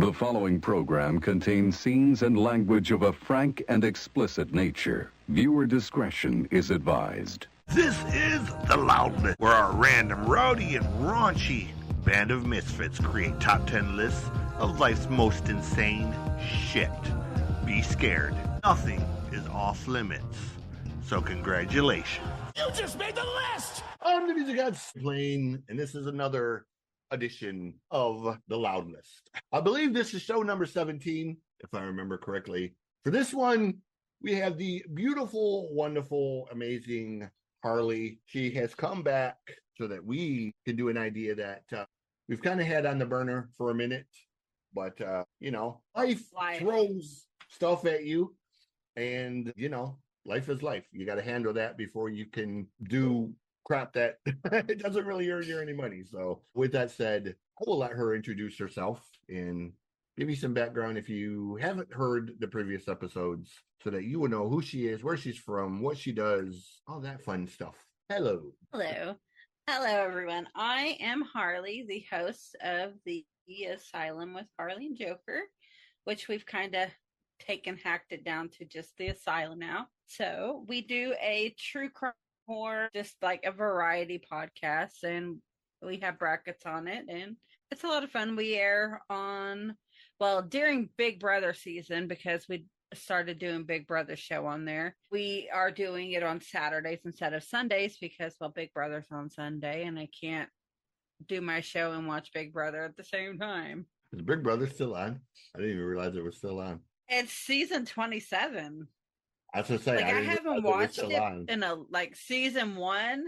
The following program contains scenes and language of a frank and explicit nature. Viewer discretion is advised. This is The Loudness, where our random, rowdy, and raunchy band of misfits create top 10 lists of life's most insane shit. Be scared. Nothing is off limits. So congratulations. You just made the list! I'm the Music Gods playing, and this is another edition of The Loud List. I believe this is show number 17, if I remember correctly. For this one, we have the beautiful, wonderful, amazing Harley. She has come back so that we can do an idea that we've kind of had on the burner for a minute. But, life throws stuff at you. And, life is life. You got to handle that before you can do crap that it doesn't really earn you any money. So with that said, I will let her introduce herself and give you some background if you haven't heard the previous episodes so that you will know who she is, where she's from, what she does, all that fun stuff. Hello. Hello, everyone. I am Harley, the host of the Asylum with Harley and Joker, which we've kind of hacked it down to just the Asylum now. So we do a true crime horror, just like a variety podcast, and we have brackets on it, and it's a lot of fun. We air during Big Brother season, because we started doing Big Brother show on there. We are doing it on Saturdays instead of Sundays because, Big Brother's on Sunday, and I can't do my show and watch Big Brother at the same time. Is Big Brother still on? I didn't even realize it was still on. It's season 27. I was going to say, I haven't watched it in season 1,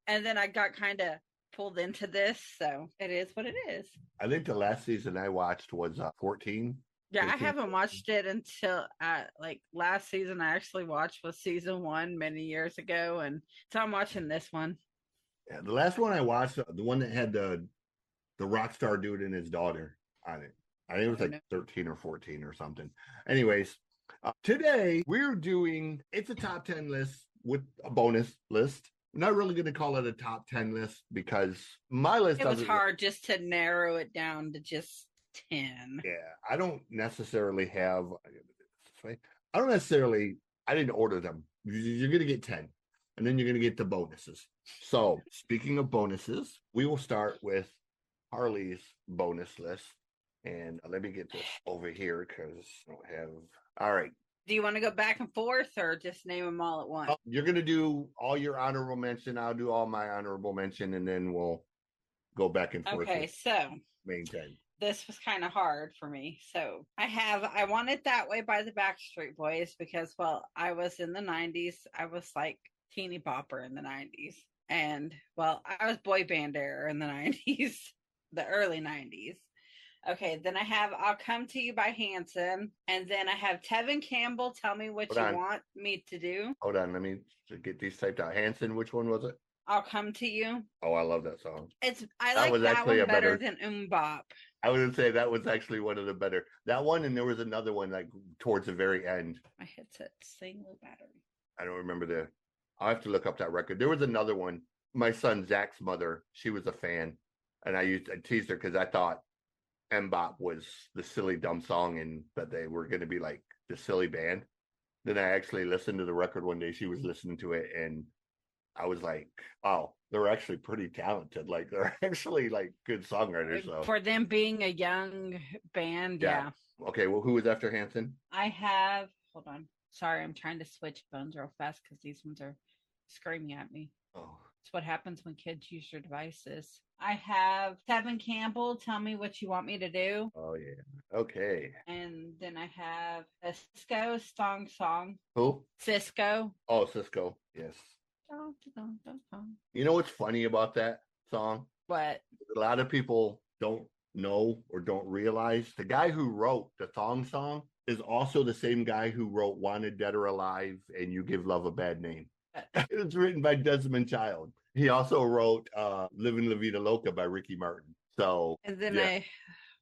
and then I got kind of pulled into this, so it is what it is. I think the last season I watched was 14. Yeah, 15. I haven't watched it until last season I actually watched was season 1 many years ago, and so I'm watching this one. Yeah, the last one I watched, the one that had the rock star dude and his daughter on it. I think it was 13 or 14 or something. Anyways, today we're doing, it's a top 10 list with a bonus list. I'm not really going to call it a top 10 list because my list it was hard just to narrow it down to just 10. Yeah, I don't necessarily have, I didn't order them. You're going to get 10 and then you're going to get the bonuses. So speaking of bonuses, we will start with Harley's bonus list. And let me get this over here because I don't have. All right. Do you want to go back and forth or just name them all at once? You're going to do all your honorable mention. I'll do all my honorable mention, and then we'll go back and forth. Okay, so main 10. This was kind of hard for me. So I Want It That Way by the Backstreet Boys because, I was in the 90s. I was like teeny bopper in the 90s. And, I was boy band era in the 90s, the early 90s. Okay, then I have I'll Come to You by Hanson. And then I have Tevin Campbell, Tell Me What You Want Me to Do. Hold on, let me get these typed out. Hanson, which one was it? I'll Come to You. Oh, I love that song. I like that one better than Bop. I would say that was actually one of the better. That one, and there was another one like towards the very end. My headset's single battery. I don't remember I'll have to look up that record. There was another one. My son Zach's mother, she was a fan. And I teased her because I thought Mbop was the silly dumb song and that they were going to be like the silly band. Then I actually listened to the record one day. She was listening to it and I was like, wow, they're actually pretty talented. Like they're actually like good songwriters. So for them being a young band, yeah. Okay, well, who was after Hanson? I have, hold on. Sorry, I'm trying to switch phones real fast because these ones are screaming at me. Oh. It's what happens when kids use your devices. I have Tevin Campbell, Tell Me What You Want Me to Do. Oh, yeah. Okay. And then I have a Cisco song. Who? Cisco. Oh, Cisco. Yes. You know what's funny about that song? What? A lot of people don't know or don't realize the guy who wrote the thong song is also the same guy who wrote Wanted Dead or Alive and You Give Love a Bad Name. It was written by Desmond Child. He also wrote Living La Vida Loca by Ricky Martin. So, and then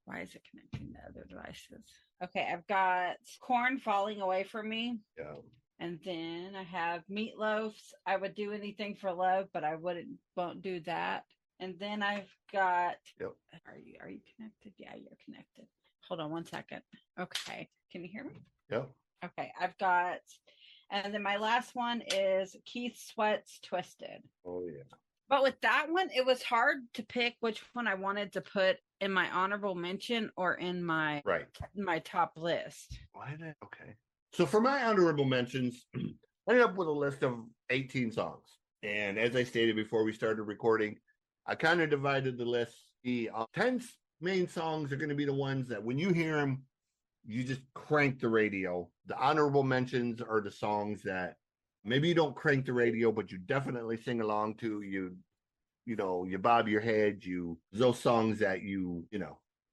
why is it connecting to other devices? Okay, I've got Korn Falling Away From Me. Yeah. And then I have Meatloaf's I Would Do Anything for Love, but I won't do that. And then I've got, Yep. Are you connected? Yeah, you're connected. hold on one second. Okay. Can you hear me? Yep. Okay. And then my last one is Keith Sweat's Twisted. Oh, yeah. But with that one, it was hard to pick which one I wanted to put in my honorable mention or in my top list. Okay. So for my honorable mentions, I ended up with a list of 18 songs. And as I stated before we started recording, I kind of divided the list. The 10 main songs are going to be the ones that when you hear them, you just crank the radio. The honorable mentions are the songs that maybe you don't crank the radio, but you definitely sing along to. You bob your head. Those songs that you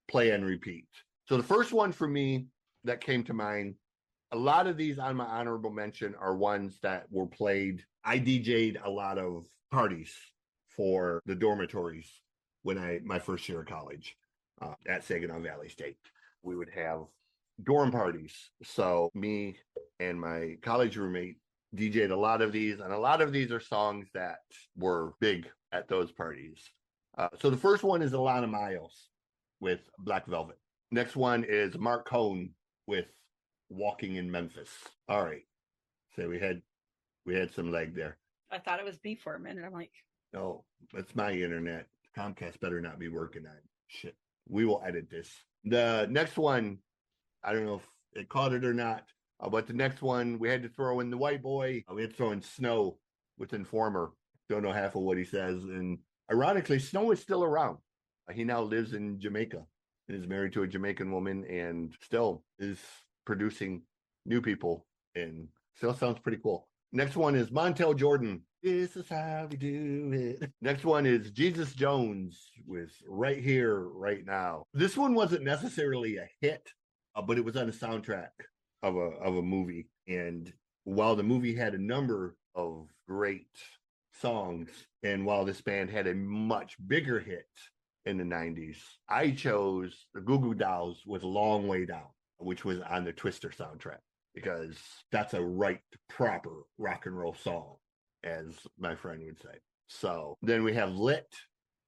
play and repeat. So the first one for me that came to mind, a lot of these on my honorable mention are ones that were played. I DJ'd a lot of parties for the dormitories when my first year of college at Saginaw Valley State. We would have dorm parties. So me and my college roommate DJ'd a lot of these, and a lot of these are songs that were big at those parties. So the first one is Alana Miles with Black Velvet. Next one is Mark Cohn with Walking in Memphis. All right. So we had some leg there. I thought it was B for a minute. I'm like, no, that's my internet. Comcast better not be working on shit. We will edit this. The next one, I don't know if it caught it or not, but the next one we had to throw in the white boy. We had to throw in Snow with Informer. Don't know half of what he says. And ironically, Snow is still around. He now lives in Jamaica and is married to a Jamaican woman and still is producing new people and still sounds pretty cool. Next one is Montel Jordan. This is how we do it. Next one is Jesus Jones with Right Here, Right Now. This one wasn't necessarily a hit, but it was on the soundtrack of a movie. And while the movie had a number of great songs, and while this band had a much bigger hit in the 90s, I chose the Goo Goo Dolls with Long Way Down, which was on the Twister soundtrack, because that's a proper rock and roll song, as my friend would say. So then we have Lit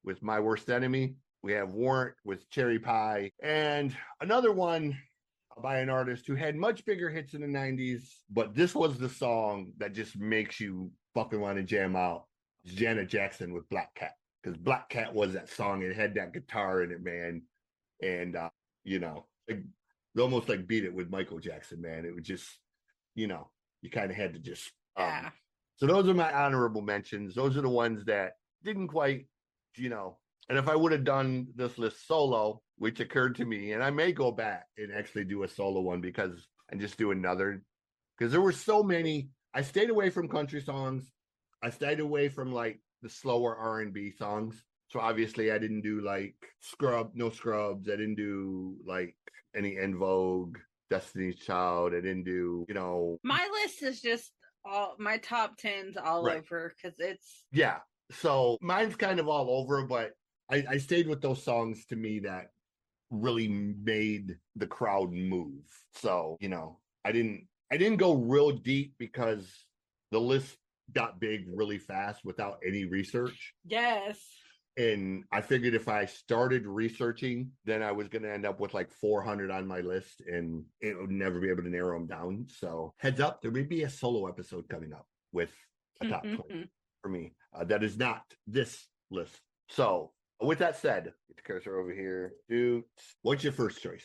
with My Worst Enemy. We have Warrant with Cherry Pie. And another one by an artist who had much bigger hits in the 90s, but this was the song that just makes you fucking want to jam out. It's Janet Jackson with Black Cat. Because Black Cat was that song. It had that guitar in it, man. And, it almost like Beat It with Michael Jackson, man. It was just, you kind of had to just. yeah. So those are my honorable mentions. Those are the ones that didn't quite, And if I would have done this list solo, which occurred to me, and I may go back and actually do a solo one and just do another, because there were so many. I stayed away from country songs. I stayed away from like the slower R&B songs. So obviously I didn't do like No Scrubs. I didn't do like any En Vogue, Destiny's Child. I didn't do, My list is just all my top 10s all over, because it's. Yeah. So mine's kind of all over, but I stayed with those songs to me that really made the crowd move. So, I didn't go real deep because the list got big really fast without any research. Yes. And I figured if I started researching, then I was going to end up with like 400 on my list and it would never be able to narrow them down. So heads up, there may be a solo episode coming up with a top 20 for me. That is not this list. So with that said, get the cursor over here. Dude, what's your first choice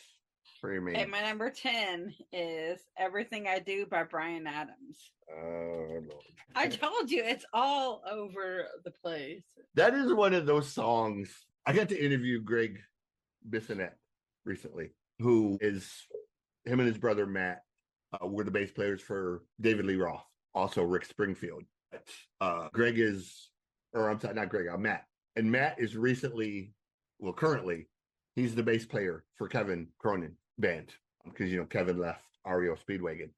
for your main? Okay, my number 10 is Everything I Do by Bryan Adams. Oh, Lord. I told you, it's all over the place. That is one of those songs. I got to interview Greg Bissonette recently, him and his brother Matt were the bass players for David Lee Roth, also Rick Springfield. Matt. And Matt is currently, he's the bass player for Kevin Cronin band, because, Kevin left REO Speedwagon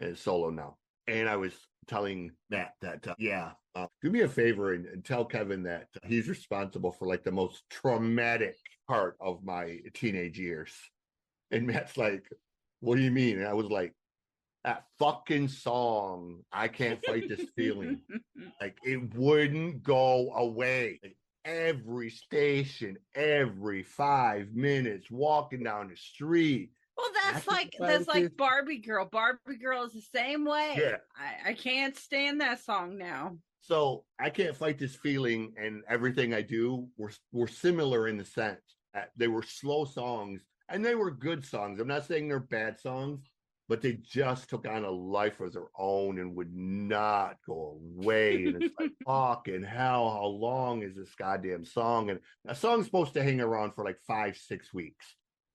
and is solo now. And I was telling Matt that, do me a favor and tell Kevin that he's responsible for like the most traumatic part of my teenage years. And Matt's like, what do you mean? And I was like, that fucking song, I Can't Fight This Feeling. Like, it wouldn't go away. every station, every 5 minutes, walking down the street. Well, that's like Barbie Girl. Barbie Girl is the same way. Yeah. I can't stand that song now. So I Can't Fight This Feeling and Everything I Do were similar in the sense that they were slow songs and they were good songs. I'm not saying they're bad songs, but they just took on a life of their own and would not go away. And it's like, fucking hell, how long is this goddamn song? And a song's supposed to hang around for like 5-6 weeks.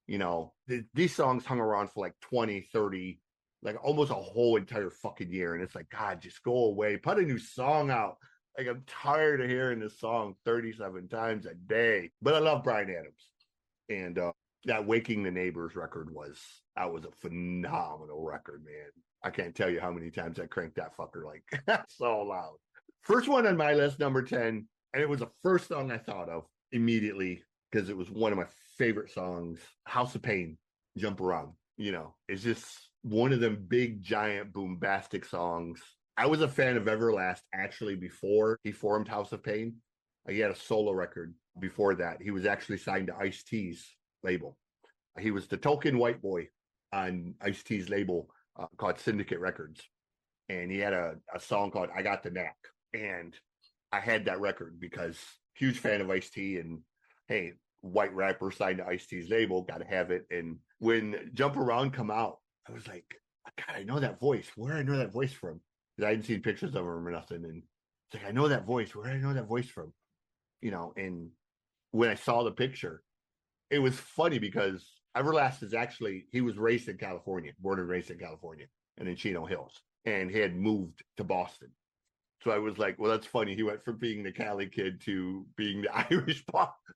You know, these songs hung around for like 20, 30, like almost a whole entire fucking year. And it's like, God, just go away. Put a new song out. Like, I'm tired of hearing this song 37 times a day. But I love Bryan Adams. And that Waking the Neighbors record was a phenomenal record, man. I can't tell you how many times I cranked that fucker like so loud. First one on my list, number 10, and it was the first song I thought of immediately because it was one of my favorite songs, House of Pain, Jump Around. You know, it's just one of them big, giant, bombastic songs. I was a fan of Everlast actually before he formed House of Pain. He had a solo record before that. He was actually signed to Ice-T's label. He was the token white boy on Ice-T's label called Syndicate Records. And he had a song called I Got the Knack. And I had that record because huge fan of Ice-T, and hey, white rapper signed to Ice-T's label, got to have it. And when Jump Around come out, I was like, God, I know that voice. Where I know that voice from? Because I hadn't seen pictures of him or nothing. And it's like, I know that voice. Where do I know that voice from? You know, and when I saw the picture, it was funny because Everlast is actually, he was raised in California, born and raised in California and in Chino Hills. And he had moved to Boston. So I was like, well, that's funny. He went from being the Cali kid to being the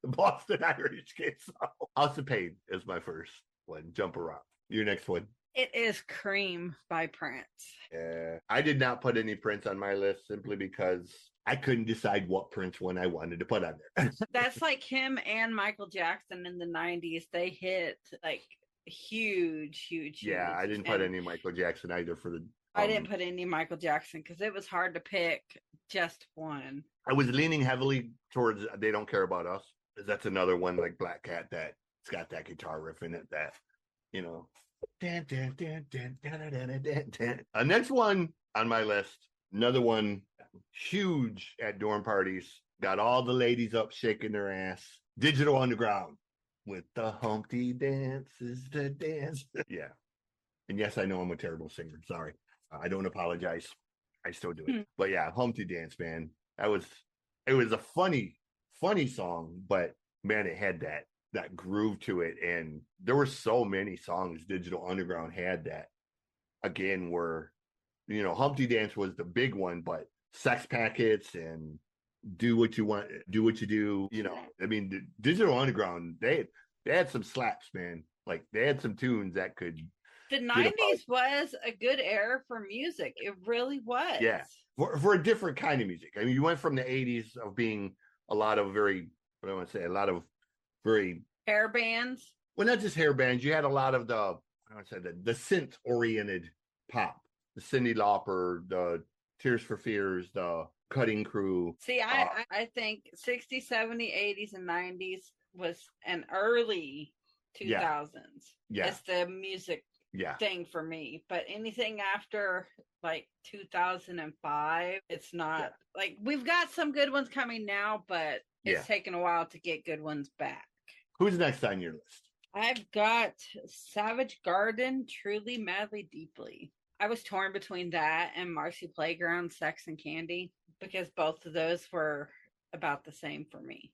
Boston Irish kid. So House of Pain is my first one. Jump Around. Your next one. It is Cream by Prince. Yeah. I did not put any Prince on my list simply because I couldn't decide what Prince one I wanted to put on there. That's like him and Michael Jackson in the 90s. They hit like huge. Yeah, I didn't put any Michael Jackson either for the... I didn't put any Michael Jackson because it was hard to pick just one. I was leaning heavily towards They Don't Care About Us. That's another one like Black Cat that it's got that guitar riff in it that, you know. Next one on my list, another one huge at dorm parties, got all the ladies up shaking their ass. Digital Underground with the Humpty Dance is the dance. Yeah. And yes, I know I'm a terrible singer. Sorry. I don't apologize. I still do it. But yeah, Humpty Dance, man. It was a funny song, but man, it had that groove to it. And there were so many songs Digital Underground had that, again, were, you know, Humpty Dance was the big one, but Sex Packets and Do What You Want, Do What You Do, you know. I mean, Digital Underground, they had some slaps, man. Like, they had some tunes that could... The 90s was a good era for music. It really was. Yeah. For a different kind of music. I mean, you went from the 80s of being a lot of very, what do I want to say, a lot of very... hair bands. Well, not just hair bands. You had a lot of the synth-oriented pop. The Cyndi Lauper, the Tears for Fears, the Cutting Crew. See, I think 60s, 70s, 80s, and 90s was an early 2000s. Yeah. It's the music thing for me. But anything after like 2005, it's not like we've got some good ones coming now, but it's taken a while to get good ones back. Who's next on your list? I've got Savage Garden, Truly, Madly, Deeply. I was torn between that and Marcy Playground, Sex and Candy, because both of those were about the same for me.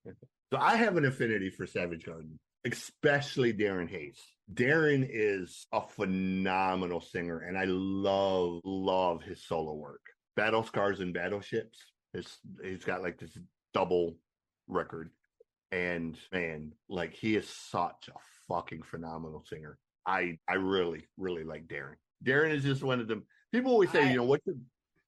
So I have an affinity for Savage Garden, especially Darren Hayes. Darren is a phenomenal singer, and I love his solo work. Battle Scars and Battleships. He's got like this double record. And man, like, he is such a fucking phenomenal singer. I really, really like Darren. Darren is just one of them. People always say, you know,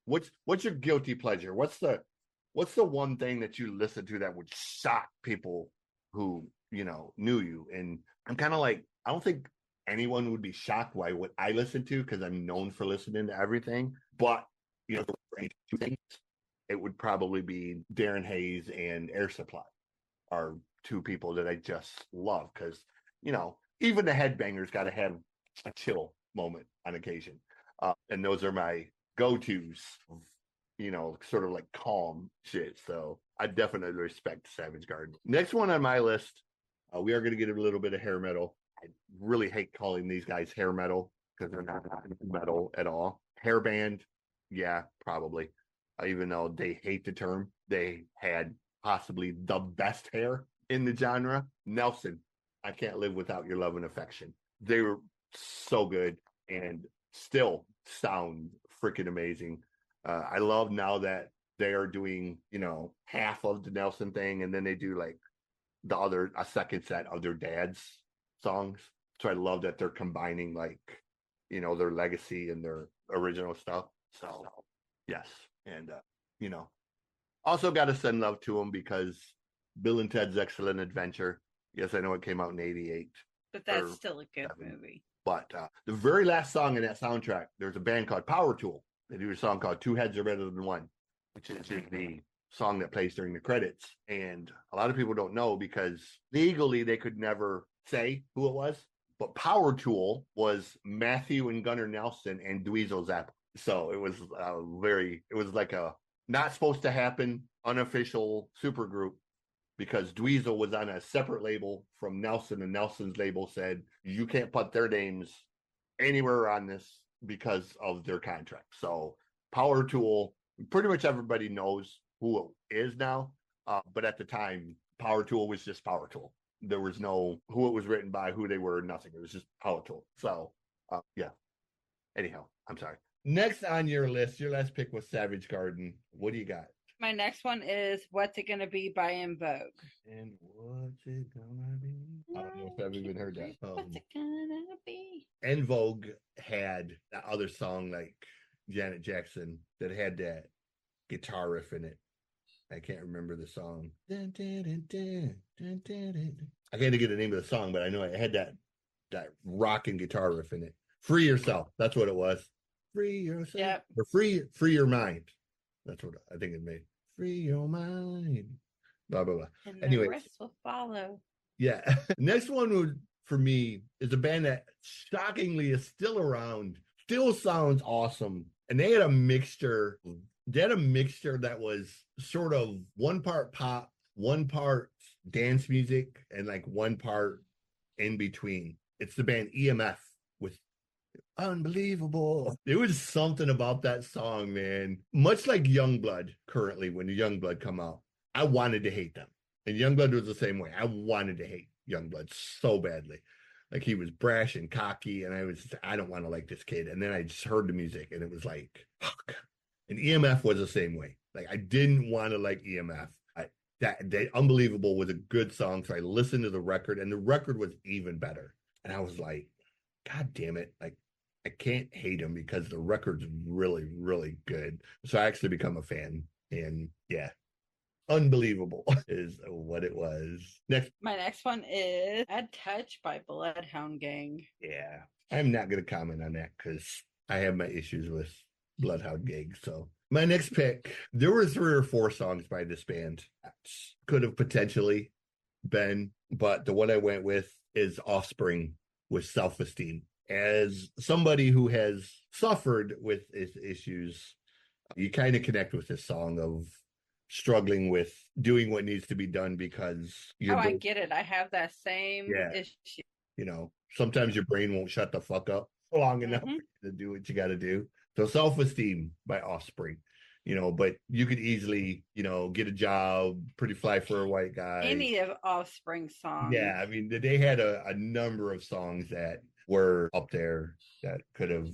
what's your guilty pleasure? What's the one thing that you listen to that would shock people who, you know, knew you? And I'm kind of like, I don't think anyone would be shocked by what I listen to because I'm known for listening to everything. But, you know, two things. it would probably be Darren Hayes and Air Supply are two people that I just love because, even the headbangers got to have a chill moment on occasion. And those are my go-tos, sort of like calm shit. So I definitely respect Savage Garden. Next one on my list, we are going to get a little bit of hair metal. I really hate calling these guys hair metal because they're not metal at all. Hair band, yeah, probably. Even though they hate the term, they had possibly the best hair in the genre. Nelson, I Can't Live Without Your Love and Affection. They were so good and still sound freaking amazing. I love now that they are doing, half of the Nelson thing, and then they do like a second set of their dad's songs. So I love that they're combining like, their legacy and their original stuff. So yes. And, also got to send love to them because Bill and Ted's Excellent Adventure. Yes, I know it came out in 88. But that's still a good movie. But the very last song in that soundtrack, there's a band called Power Tool. They do a song called Two Heads Are Better Than One, which is the song that plays during the credits. And a lot of people don't know because legally they could never say who it was. But Power Tool was Matthew and Gunnar Nelson and Dweezil Zappa. So it was it was like a not supposed to happen unofficial supergroup because Dweezil was on a separate label from Nelson, and Nelson's label said you can't put their names anywhere on this because of their contract. So Power Tool, pretty much everybody knows who it is now, but at the time, Power Tool was just Power Tool. There was no who it was written by, who they were, nothing. It was just Power Tool. So yeah. Anyhow, I'm sorry. Next on your list, your last pick was Savage Garden. What do you got? My next one is What's It Gonna Be by In Vogue. And what's it gonna be? I don't know if I've even heard that. What's it gonna be? En Vogue had that other song like Janet Jackson that had that guitar riff in it. I can't remember the song. I can't get the name of the song, but I know it had that rocking guitar riff in it. Free Yourself. That's what it was. Free yourself. Yep. Or free your mind. That's what I think it made. Free your mind. Blah, blah, blah. And anyway, the rest will follow. Yeah. Next one for me is a band that shockingly is still around, still sounds awesome. And they had a mixture. They had a mixture that was sort of one part pop, one part dance music, and like one part in between. It's the band EMF with Unbelievable. There was something about that song, man. Much like Youngblood currently, when the Youngblood come out, I wanted to hate them. And Youngblood was the same way. I wanted to hate Youngblood so badly. Like he was brash and cocky, and I don't want to like this kid. And then I just heard the music, and it was like, fuck. And EMF was the same way. Like I didn't want to like EMF. That Unbelievable was a good song, so I listened to the record, and the record was even better. And I was like, God damn it! Like I can't hate him because the record's really, really good. So I actually become a fan, and yeah. Unbelievable is what it was. My next one is Bad Touch by Bloodhound Gang. Yeah. I'm not going to comment on that because I have my issues with Bloodhound Gang. So my next pick, there were 3 or 4 songs by this band that could have potentially been, but the one I went with is Offspring with Self-Esteem. As somebody who has suffered with its issues, you kind of connect with this song of struggling with doing what needs to be done because I get it. I have that same issue. You know, sometimes your brain won't shut the fuck up long enough to do what you got to do. So Self-Esteem by Offspring, but you could easily, get a job, Pretty Fly for a White Guy. Any of Offspring songs. Yeah, I mean, they had a number of songs that were up there that could have.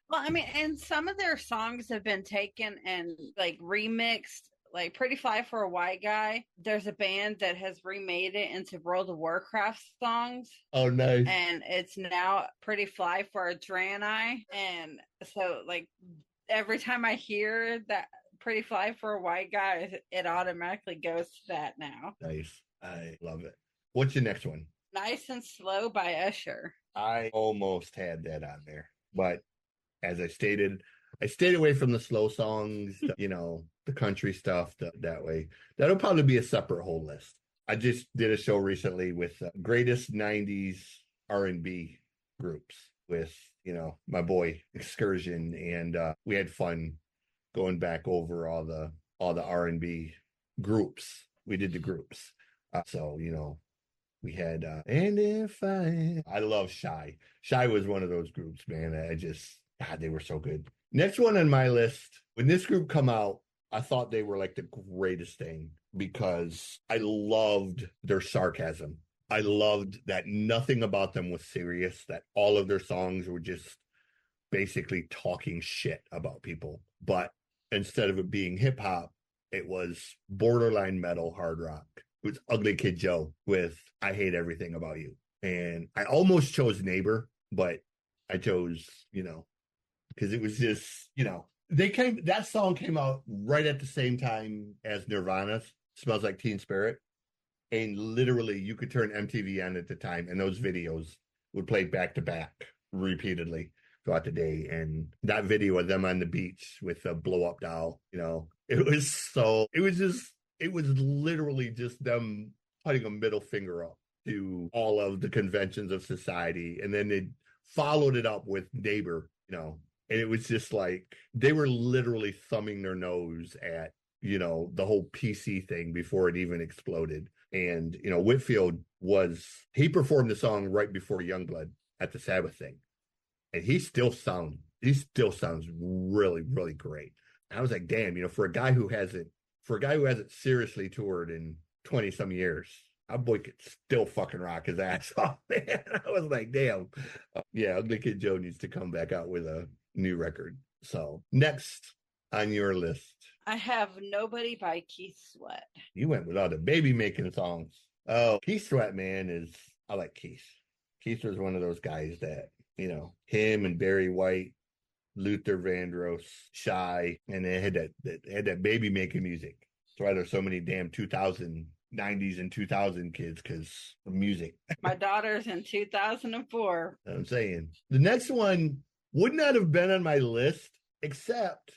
Well, I mean, and some of their songs have been taken and like remixed. Like Pretty Fly for a White Guy, there's a band that has remade it into World of Warcraft songs. Oh, nice. And it's now Pretty Fly for a Draenei. And so, like, every time I hear that Pretty Fly for a White Guy, it automatically goes to that now. Nice. I love it. What's your next one? Nice and Slow by Usher. I almost had that on there. But as I stated, I stayed away from the slow songs, the country stuff that way. That'll probably be a separate whole list. I just did a show recently with greatest 90s R&B groups with, my boy Excursion, and we had fun going back over all the R&B groups. We did the groups. So, we had and if I love Shy. Shy was one of those groups, man. God, they were so good. Next one on my list, when this group come out, I thought they were like the greatest thing because I loved their sarcasm. I loved that nothing about them was serious, that all of their songs were just basically talking shit about people. But instead of it being hip hop, it was borderline metal, hard rock. It was Ugly Kid Joe with I Hate Everything About You. And I almost chose Neighbor, but I chose, because it was just, that song came out right at the same time as Nirvana's Smells Like Teen Spirit. And literally you could turn MTV on at the time and those videos would play back to back repeatedly throughout the day. And that video of them on the beach with a blow up doll, it was literally just them putting a middle finger up to all of the conventions of society. And then they followed it up with Neighbor, and it was just like they were literally thumbing their nose at, the whole PC thing before it even exploded. And, Whitfield he performed the song right before Youngblood at the Sabbath thing. And he still sounds really, really great. And I was like, damn, for a guy who hasn't seriously toured in 20 some years, our boy could still fucking rock his ass off, man. I was like, damn. Yeah, Ugly Kid Joe needs to come back out with a new record. So next on your list. I have Nobody by Keith Sweat. You went with all the baby making songs. Oh, Keith Sweat, man, I like Keith. Keith was one of those guys that, him and Barry White, Luther Vandross, Shy, and they had that baby making music. That's why there's so many damn 90s and 2000 kids, because of music. My daughter's in 2004. I'm saying. The next one would not have been on my list, except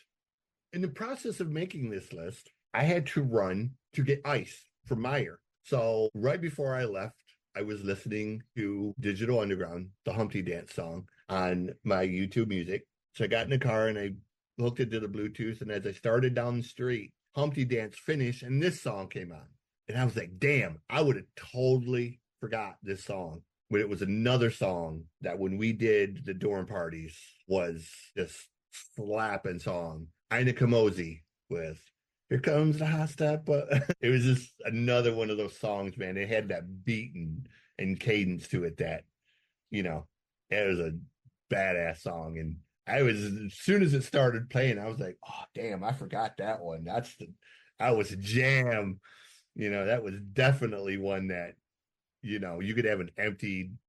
in the process of making this list, I had to run to get ice from Meyer. So right before I left, I was listening to Digital Underground, the Humpty Dance song, on my YouTube Music. So I got in the car and I hooked it to the Bluetooth. And as I started down the street, Humpty Dance finished and this song came on. And I was like, damn, I would have totally forgot this song. But it was another song that when we did the dorm parties was this slapping song. Ina Kamosi with Here Comes the Hot Step. It was just another one of those songs, man. It had that beat and cadence to it that, it was a badass song. And as soon as it started playing, I was like, oh, damn, I forgot that one. That was a jam. That was definitely one that, you could have an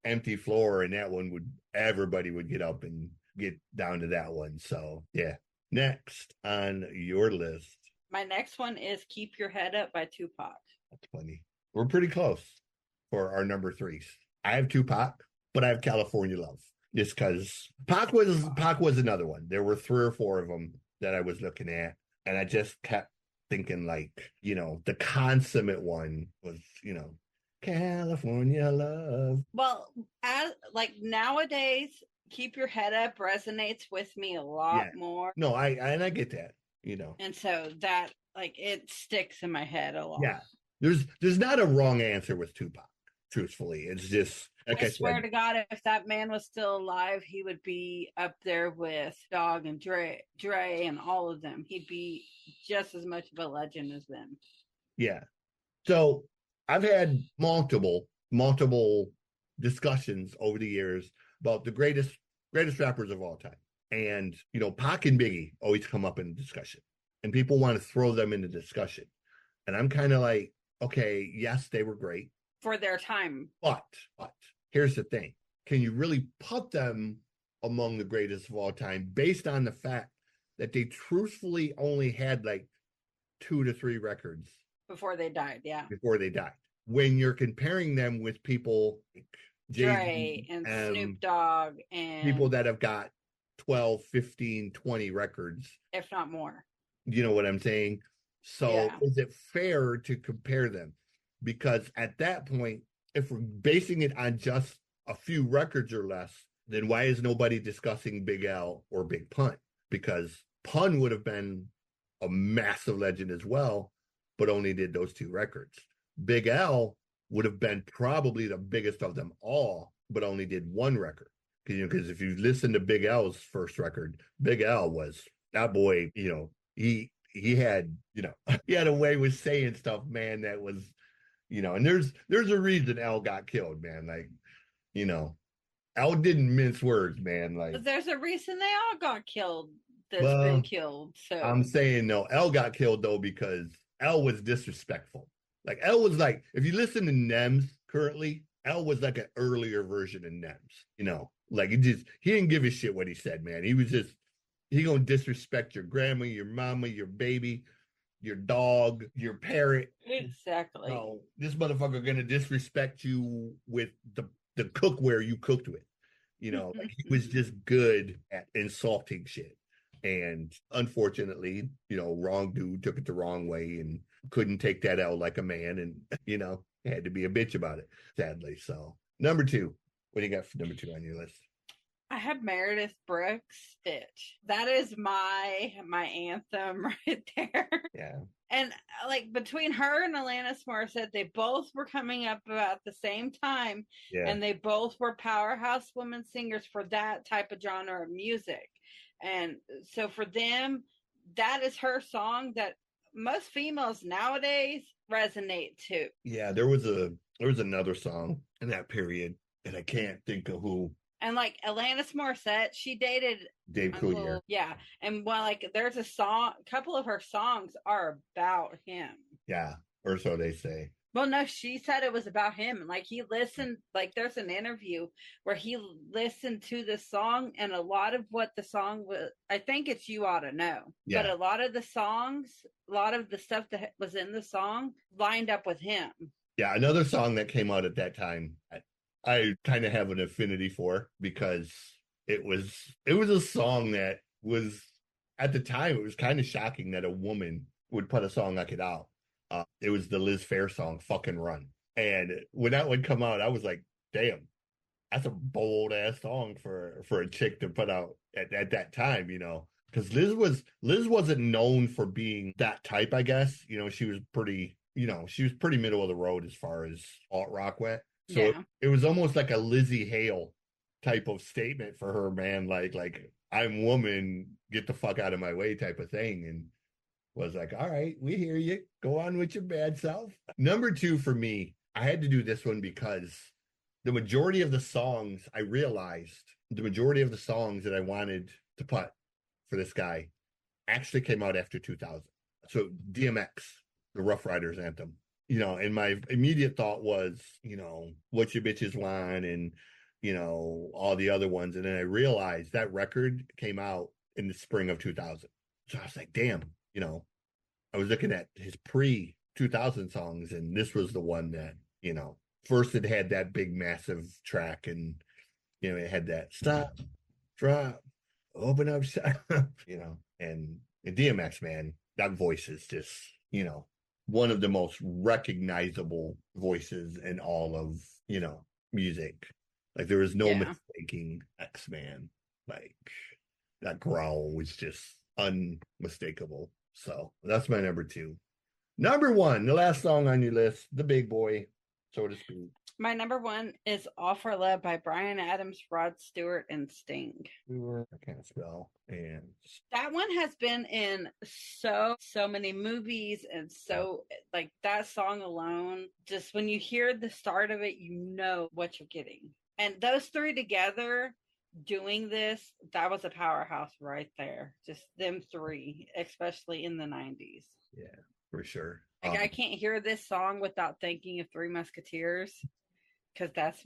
empty floor and that one everybody would get up and get down to that one. So, yeah. Next on your list. My next one is Keep Your Head Up by Tupac. That's funny. We're pretty close for our number threes. I have Tupac, but I have California Love. Just because Pac was another one. There were 3 or 4 of them that I was looking at. And I just kept thinking the consummate one was, California Love. Well, nowadays, Keep Your Head Up resonates with me a lot more. No, I get that, And so that it sticks in my head a lot. Yeah. There's not a wrong answer with Tupac, truthfully. It's just I swear to God, if that man was still alive, he would be up there with Dog and Dre and all of them. He'd be just as much of a legend as them. Yeah. So I've had multiple discussions over the years about the greatest rappers of all time. And, Pac and Biggie always come up in the discussion. And people want to throw them in the discussion. And I'm kind of like, okay, yes, they were great. For their time. But here's the thing. Can you really put them among the greatest of all time based on the fact that they truthfully only had 2 to 3 records? Before they died, yeah. Before they died. When you're comparing them with people like Dre and Snoop Dogg and people that have got 12, 15, 20 records. If not more. You know what I'm saying? So Yeah. is it fair to compare them? Because at that point, if we're basing it on just a few records or less, then why is nobody discussing Big L or Big Pun? Because Pun would have been a massive legend as well, but only did those 2 records. Big L would have been probably the biggest of them all, but only did 1 record. Because if you listen to Big L's first record, Big L was that boy, he had, he had a way with saying stuff, man, that was, and there's a reason L got killed, man. Like, L didn't mince words, man. Like, there's a reason they all got killed that's been killed. So I'm saying no, L got killed though because L was disrespectful. Like L was like, if you listen to Nems currently, L was like an earlier version of Nems, like he didn't give a shit what he said, man. He gonna disrespect your grandma, your mama, your baby, your dog, your parrot. Exactly. Oh, this motherfucker gonna disrespect you with the cookware you cooked with. Like he was just good at insulting shit. And unfortunately, wrong dude took it the wrong way and couldn't take that L like a man and, had to be a bitch about it, sadly. So, number 2. What do you got for number 2 on your list? I have Meredith Brooks' Bitch. That is my anthem right there. Yeah. And like between her and Alanis Morissette, they both were coming up about the same time. Yeah. And they both were powerhouse women singers for that type of genre of music. And so for them, that is her song that most females nowadays resonate to. Yeah, there was another song in that period, and I can't think of who. And like Alanis Morissette, she dated Dave Coulier. Yeah. And there's a couple of her songs are about him. Yeah, or so they say. Well, no, she said it was about him. Like he listened, like there's an interview where he listened to the song, and a lot of what the song was, I think it's You Ought to Know. Yeah. But a lot of the stuff that was in the song lined up with him. Yeah, another song that came out at that time, I kind of have an affinity for because it was a song that was, at the time, it was kind of shocking that a woman would put a song like it out. It was the Liz Phair song, Fucking Run. And when that would come out, I was like, damn, that's a bold ass song for a chick to put out at that time, because Liz wasn't known for being that type, I guess. She was pretty middle of the road as far as alt rock went. So yeah. It was almost like a Lizzie Hale type of statement for her, man. Like I'm woman, get the fuck out of my way type of thing. And was like, all right, we hear you. Go on with your bad self. Number 2 for me, I had to do this one because the majority of the songs, I realized the majority of the songs that I wanted to put for this guy actually came out after 2000. So DMX, the Rough Riders anthem, and my immediate thought was, What Your Bitches Want and, all the other ones. And then I realized that record came out in the spring of 2000. So I was like, damn. I was looking at his pre-2000 songs, and this was the one that, first it had that big, massive track, and, it had that stop, drop, open up, shop, and DMX, man, that voice is just, one of the most recognizable voices in all of, music. Like, there was no mistaking X-Man. Like, that growl was just unmistakable. So that's my number 2. Number 1, the last song on your list, the big boy, so to speak. My number 1 is All for Love by Bryan Adams, Rod Stewart, and Sting. I can't spell. And that one has been in so many movies, and so like that song alone, just when you hear the start of it, what you're getting. And those 3 together doing this, that was a powerhouse right there. Just them 3, especially in the 90s. Yeah, for sure. Like I can't hear this song without thinking of Three Musketeers, because that's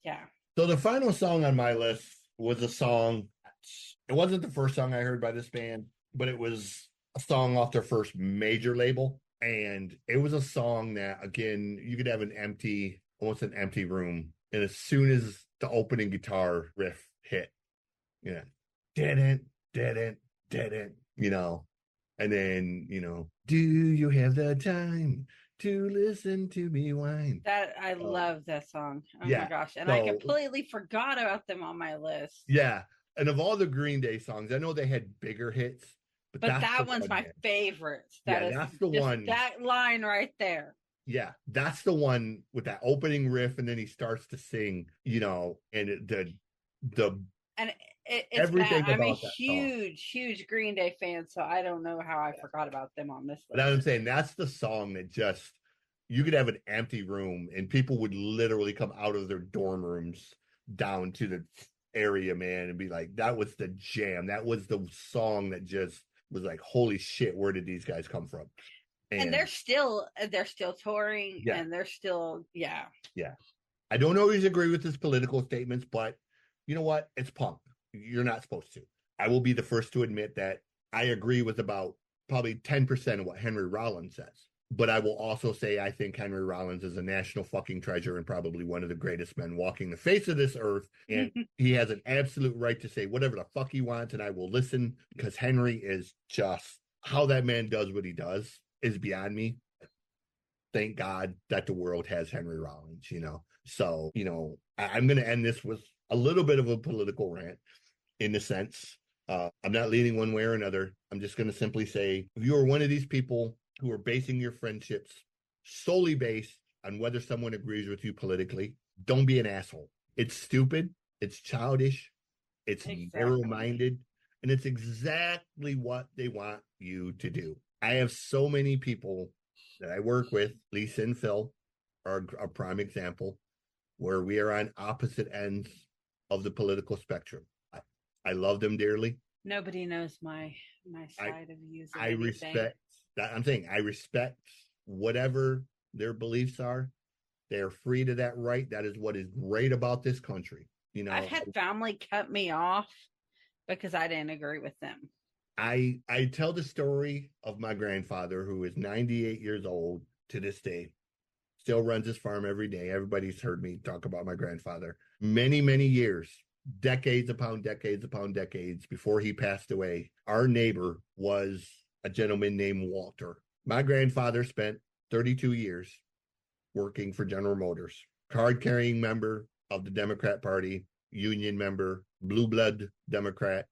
yeah. So the final song on my list was a song. It wasn't the first song I heard by this band, but it was a song off their first major label. And it was a song that, again, you could have almost an empty room. And as soon as the opening guitar riff hit, didn't, you know, and then, do you have the time to listen to me whine? That I love that song. Oh yeah, my gosh. And so- I completely forgot about them on my list. Yeah. And of all the Green Day songs, I know they had bigger hits, but that one's my favorite. That's the one. That line right there. Yeah, that's the one with that opening riff, and then he starts to sing, and it's everything bad. I'm a about that song. huge Green Day fan, so I don't know how I forgot about them on this list. But I'm saying that's the song that just, you could have an empty room and people would literally come out of their dorm rooms down to the area, man, and be like, that was the jam. That was the song that just was like, holy shit, where did these guys come from? And they're still touring, yeah. and they're still, yeah. I don't always agree with his political statements, but you know what? It's punk. You're not supposed to. I will be the first to admit that I agree with about probably 10% of what Henry Rollins says. But I will also say I think Henry Rollins is a national fucking treasure and probably one of the greatest men walking the face of this earth. And he has an absolute right to say whatever the fuck he wants, and I will listen, because Henry is just, how that man does what he does is beyond me. Thank God that the world has Henry Rollins, So, I'm going to end this with a little bit of a political rant in the sense, I'm not leaning one way or another. I'm just going to simply say, if you are one of these people who are basing your friendships solely based on whether someone agrees with you politically, don't be an asshole. It's stupid. It's childish. It's narrow-minded. And it's exactly what they want you to do. I have so many people that I work with, Lisa and Phil are a prime example, where we are on opposite ends of the political spectrum. I love them dearly. Nobody knows my side of views. I respect that. I'm saying I respect whatever their beliefs are. They're free to that right. That is what is great about this country. I've had family cut me off because I didn't agree with them. I tell the story of my grandfather, who is 98 years old to this day, still runs his farm every day. Everybody's heard me talk about my grandfather. Many, many years, decades upon decades before he passed away, our neighbor was a gentleman named Walter. My grandfather spent 32 years working for General Motors, card-carrying member of the Democrat Party, union member, blue blood Democrat,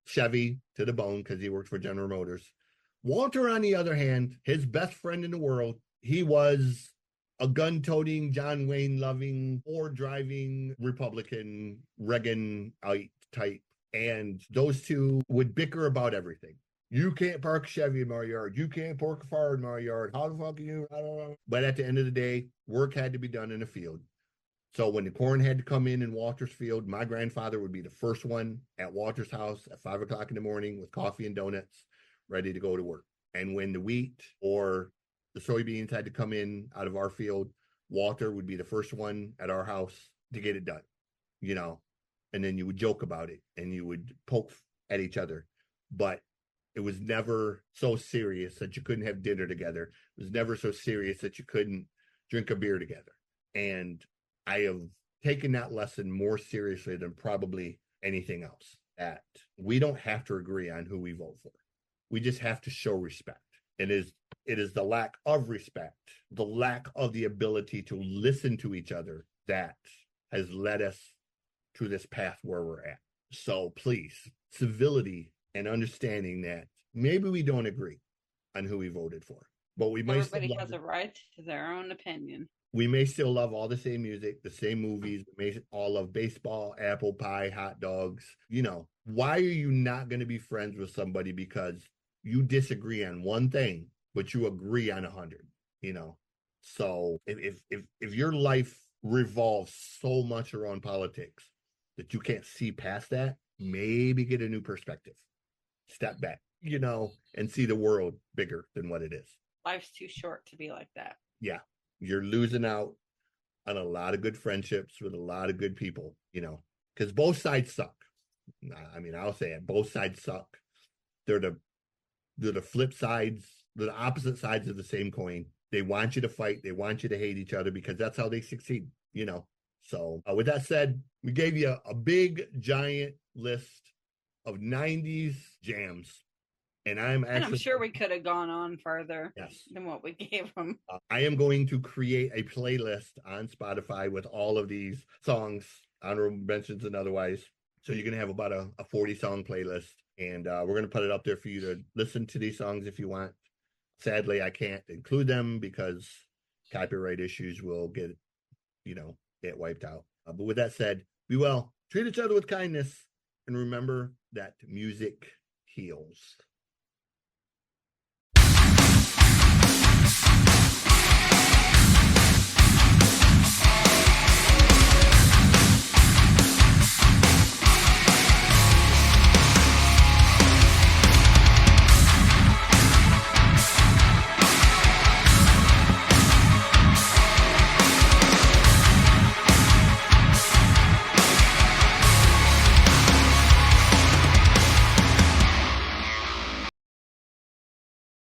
Chevy to the bone because he worked for General Motors. Walter, on the other hand, his best friend in the world, he was a gun-toting, John Wayne-loving, Ford-driving Republican, Reagan-ite type. And those two would bicker about everything. You can't park a Chevy in my yard. You can't park a Ford in my yard. How the fuck are you? I don't know. But at the end of the day, work had to be done in the field. So when the corn had to come in Walter's field, my grandfather would be the first one at Walter's house at 5 o'clock in the morning with coffee and donuts, ready to go to work. And when the wheat or the soybeans had to come in out of our field, Walter would be the first one at our house to get it done, and then you would joke about it and you would poke at each other. But it was never so serious that you couldn't have dinner together. It was never so serious that you couldn't drink a beer together. And I have taken that lesson more seriously than probably anything else, that we don't have to agree on who we vote for. We just have to show respect. It is the lack of respect, the lack of the ability to listen to each other that has led us to this path where we're at. So please, civility and understanding that maybe we don't agree on who we voted for, but we might. Everybody has a right to their own opinion. We may still love all the same music, the same movies. We may all love baseball, apple pie, hot dogs. Why are you not going to be friends with somebody because you disagree on one thing, but you agree on 100? So if your life revolves so much around politics that you can't see past that, maybe get a new perspective. Step back, and see the world bigger than what it is. Life's too short to be like that. Yeah. You're losing out on a lot of good friendships with a lot of good people, because both sides suck. I mean, I'll say it. Both sides suck. They're the flip sides. They're the opposite sides of the same coin. They want you to fight. They want you to hate each other because that's how they succeed, So with that said, we gave you a big, giant list of 90s jams. And I'm sure we could have gone on further yes, than what we gave them. I am going to create a playlist on Spotify with all of these songs, honorable mentions and otherwise. So you're going to have about a 40-song playlist. And we're going to put it up there for you to listen to these songs if you want. Sadly, I can't include them because copyright issues will get wiped out. But with that said, be well, treat each other with kindness, and remember that music heals.